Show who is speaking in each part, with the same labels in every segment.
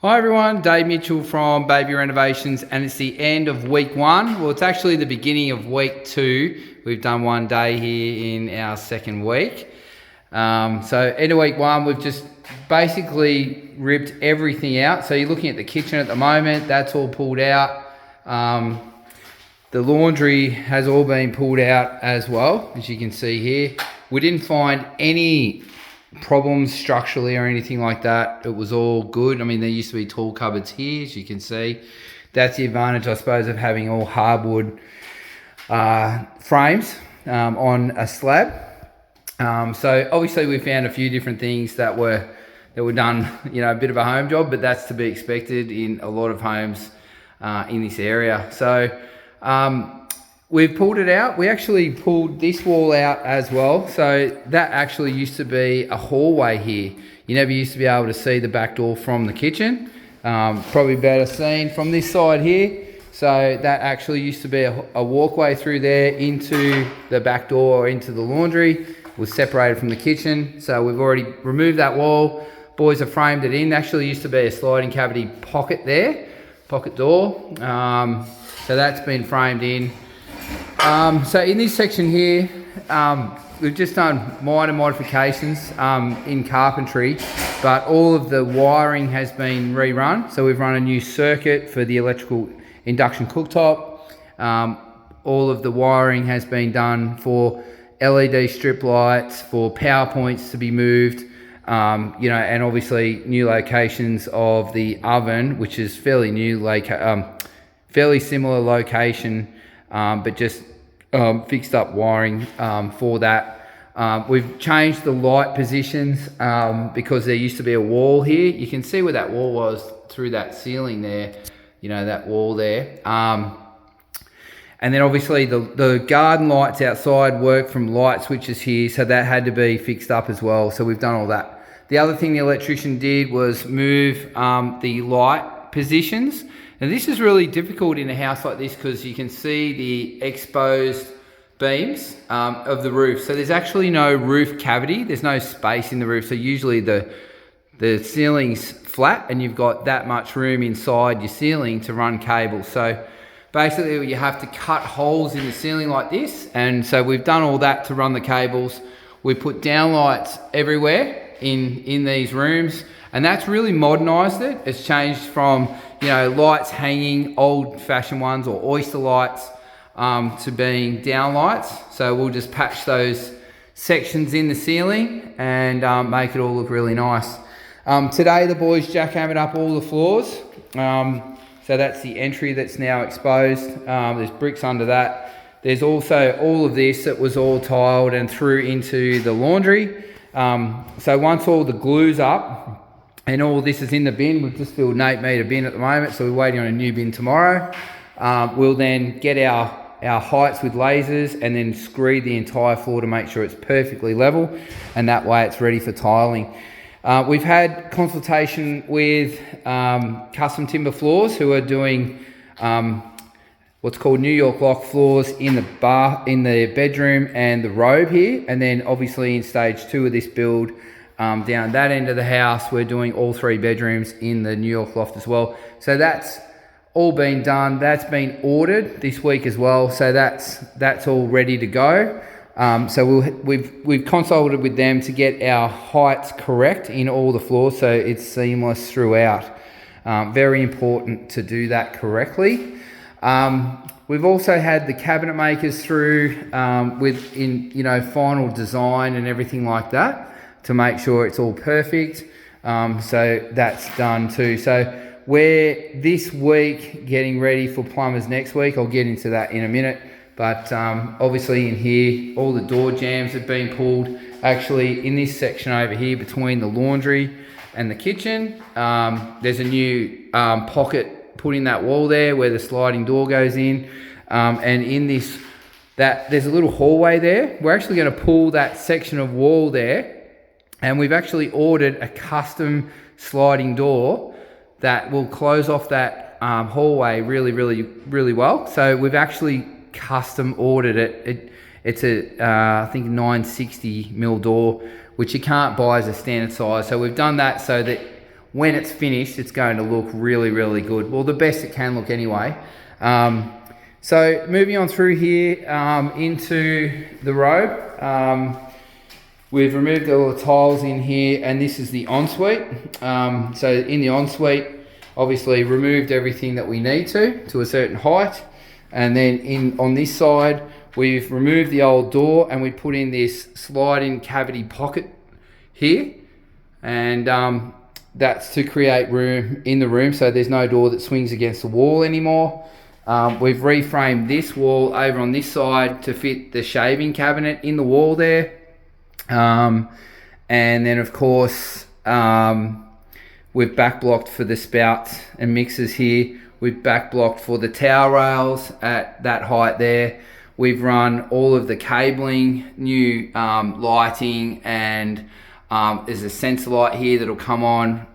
Speaker 1: Hi everyone, Dave Mitchell from Baby Renovations, and it's the end of week one. Well, it's actually the beginning of week two. We've done one day here in our second week. So end of week one, we've just basically ripped everything out. So you're looking at the kitchen at the moment, that's all pulled out. The laundry has all been pulled out as well, as you can see here. We didn't find any problems structurally or anything like that. It was all good. I mean, there used to be tall cupboards here, as you can see. That's the advantage, I suppose, of having all hardwood frames on a slab. So obviously we found a few different things that were done, a bit of a home job, but that's to be expected in a lot of homes in this area. So we've pulled it out. We actually pulled this wall out as well. So that actually used to be a hallway here. You never used to be able to see the back door from the kitchen. Probably better seen from this side here. So that actually used to be a walkway through there into the back door or into the laundry. It was separated from the kitchen. So we've already removed that wall. Boys have framed it in. Actually used to be a sliding cavity pocket there, pocket door. So that's been framed in. So in this section here, we've just done minor modifications in carpentry, but all of the wiring has been rerun. So we've run a new circuit for the electrical induction cooktop. All of the wiring has been done for LED strip lights, for power points to be moved, and obviously new locations of the oven, which is fairly new, fairly similar location, but just fixed up wiring for that. We've changed the light positions because there used to be a wall here. You can see where that wall was through that ceiling there, that wall there. And then obviously the garden lights outside work from light switches here, so that had to be fixed up as well. So we've done all that. The other thing the electrician did was move the light positions. And this is really difficult in a house like this because you can see the exposed beams of the roof. So there's actually no roof cavity. There's no space in the roof. So usually the ceiling's flat and you've got that much room inside your ceiling to run cables. So basically you have to cut holes in the ceiling like this. And so we've done all that to run the cables. We put downlights everywhere in these rooms. And that's really modernized it. It's changed from, lights hanging, old-fashioned ones or oyster lights to being downlights. So we'll just patch those sections in the ceiling and make it all look really nice. Today the boys jackhammered up all the floors. So that's the entry that's now exposed. There's bricks under that. There's also all of this that was all tiled and through into the laundry. So once all the glue's up, and all this is in the bin, we've just filled an 8 metre bin at the moment, so we're waiting on a new bin tomorrow. We'll then get our heights with lasers and then screed the entire floor to make sure it's perfectly level, and that way it's ready for tiling. We've had consultation with Custom Timber Floors, who are doing what's called New York lock floors in the bedroom and the robe here, and then obviously in stage 2 of this build, down that end of the house, we're doing all 3 bedrooms in the New York loft as well. So that's all been done. That's been ordered this week as well. So that's all ready to go. So we've consulted with them to get our heights correct in all the floors, so it's seamless throughout. Very important to do that correctly. We've also had the cabinet makers through final design and everything like that, to make sure it's all perfect. So that's done too. So we're this week getting ready for plumbers next week. I'll get into that in a minute. But obviously in here, all the door jambs have been pulled. Actually in this section over here between the laundry and the kitchen, there's a new pocket put in that wall there where the sliding door goes in. And in this, there's a little hallway there. We're actually going to pull that section of wall there. And we've actually ordered a custom sliding door that will close off that hallway really, really, really well. So we've actually custom ordered it. It's a, I think 960 mil door, which you can't buy as a standard size. So we've done that so that when it's finished, it's going to look really, really good. Well, the best it can look anyway. So moving on through here into the robe. We've removed all the tiles in here, and this is the ensuite. So in the ensuite, obviously removed everything that we need to a certain height. And then on this side, we've removed the old door and we put in this sliding cavity pocket here. And that's to create room in the room, so there's no door that swings against the wall anymore. We've reframed this wall over on this side to fit the shaving cabinet in the wall there. And then of course, we've back blocked for the spouts and mixers here. We've back blocked for the towel rails at that height there. We've run all of the cabling, new lighting, and there's a sensor light here that'll come on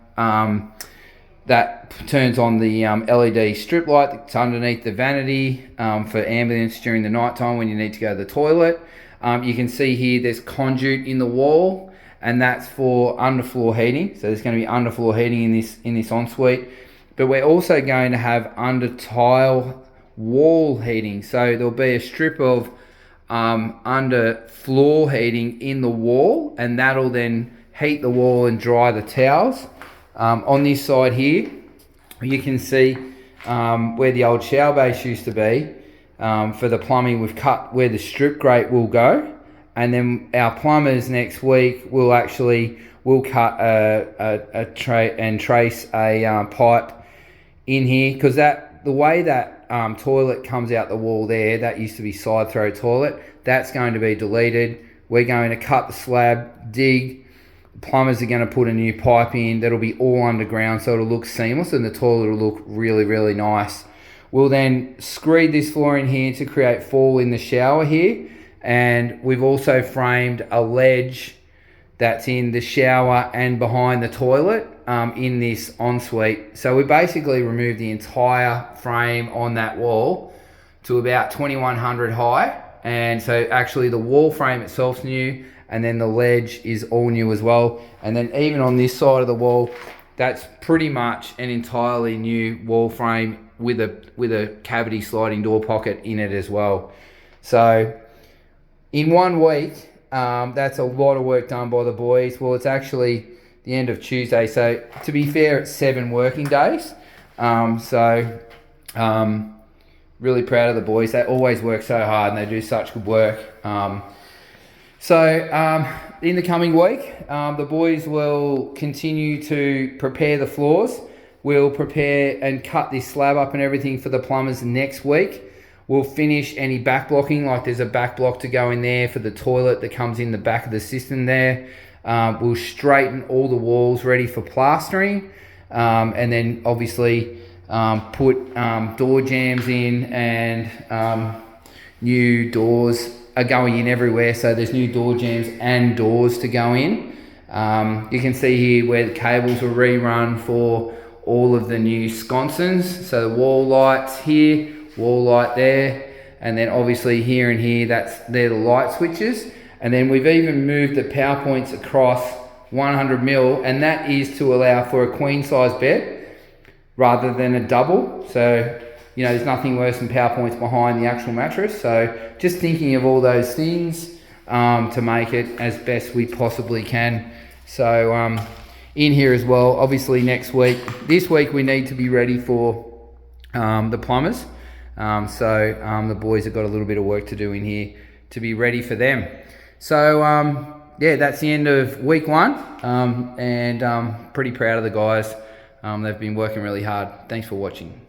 Speaker 1: that turns on the LED strip light that's underneath the vanity for ambulance during the night time when you need to go to the toilet. You can see here there's conduit in the wall, and that's for underfloor heating. So there's going to be underfloor heating in this ensuite. But we're also going to have under tile wall heating. So there'll be a strip of under floor heating in the wall, and that'll then heat the wall and dry the towels. On this side here, you can see where the old shower base used to be. For the plumbing, we've cut where the strip grate will go, and then our plumbers next week will cut a tray and trace a pipe in here, because the way that toilet comes out the wall there, that used to be side throw toilet, that's going to be deleted. We're going to cut the slab, dig. Plumbers are going to put a new pipe in that'll be all underground, so it'll look seamless and the toilet will look really, really nice. We'll then screed this floor in here to create fall in the shower here, and we've also framed a ledge that's in the shower and behind the toilet in this ensuite. So we basically removed the entire frame on that wall to about 2100 high, and so actually the wall frame itself's new, and then the ledge is all new as well. And then even on this side of the wall, that's pretty much an entirely new wall frame with a cavity sliding door pocket in it as well. So in 1 week, that's a lot of work done by the boys. Well, it's actually the end of Tuesday, so to be fair, it's 7 working days. Really proud of the boys. They always work so hard and they do such good work. In the coming week, the boys will continue to prepare the floors. We'll prepare and cut this slab up and everything for the plumbers next week. We'll finish any back blocking, like there's a back block to go in there for the toilet that comes in the back of the system there. We'll straighten all the walls ready for plastering, and then obviously put door jambs in, and new doors are going in everywhere, so there's new door jambs and doors to go in. You can see here where the cables were rerun for all of the new sconces. So the wall lights here, wall light there, and then obviously here and here, they're the light switches. And then we've even moved the power points across 100 mil, and that is to allow for a queen size bed rather than a double. So, you know, there's nothing worse than power points behind the actual mattress. So just thinking of all those things to make it as best we possibly can. So in here as well, obviously this week we need to be ready for the plumbers. The boys have got a little bit of work to do in here to be ready for them. So yeah, that's the end of week 1, and pretty proud of the guys. They've been working really hard. Thanks for watching.